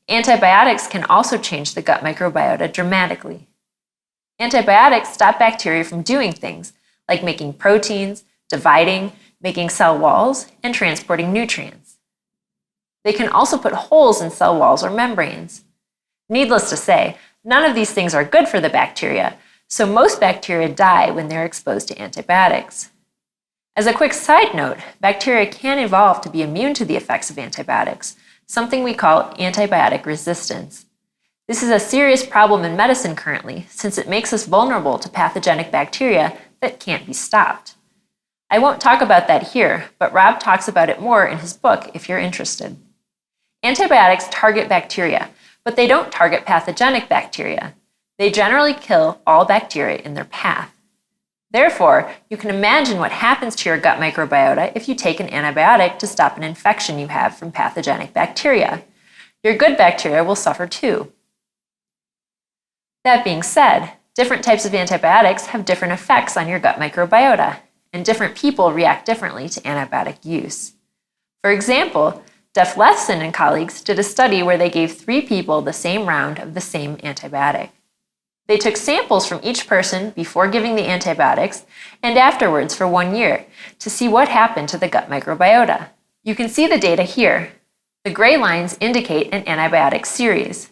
Antibiotics can also change the gut microbiota dramatically. Antibiotics stop bacteria from doing things like making proteins, dividing, making cell walls, and transporting nutrients. They can also put holes in cell walls or membranes. Needless to say, none of these things are good for the bacteria, so most bacteria die when they're exposed to antibiotics. As a quick side note, bacteria can evolve to be immune to the effects of antibiotics, something we call antibiotic resistance. This is a serious problem in medicine currently, since it makes us vulnerable to pathogenic bacteria that can't be stopped. I won't talk about that here, but Rob talks about it more in his book if you're interested. Antibiotics target bacteria, but they don't target pathogenic bacteria. They generally kill all bacteria in their path. Therefore, you can imagine what happens to your gut microbiota if you take an antibiotic to stop an infection you have from pathogenic bacteria. Your good bacteria will suffer too. That being said, different types of antibiotics have different effects on your gut microbiota, and different people react differently to antibiotic use. For example, Lefson and colleagues did a study where they gave 3 people the same round of the same antibiotic. They took samples from each person before giving the antibiotics and afterwards for 1 year to see what happened to the gut microbiota. You can see the data here. The gray lines indicate an antibiotic series.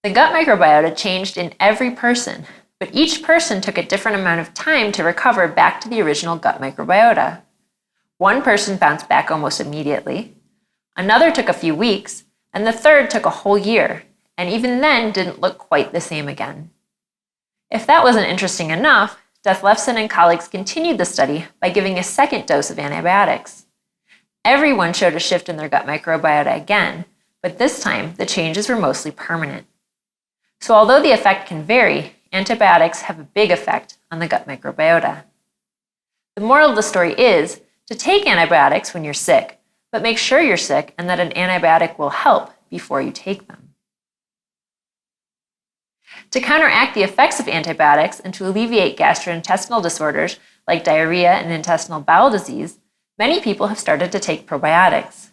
The gut microbiota changed in every person, but each person took a different amount of time to recover back to the original gut microbiota. One person bounced back almost immediately, another took a few weeks, and the third took a whole year, and even then didn't look quite the same again. If that wasn't interesting enough, Lefson and colleagues continued the study by giving a second dose of antibiotics. Everyone showed a shift in their gut microbiota again, but this time the changes were mostly permanent. So although the effect can vary, antibiotics have a big effect on the gut microbiota. The moral of the story is to take antibiotics when you're sick, but make sure you're sick and that an antibiotic will help before you take them. To counteract the effects of antibiotics and to alleviate gastrointestinal disorders like diarrhea and intestinal bowel disease, many people have started to take probiotics.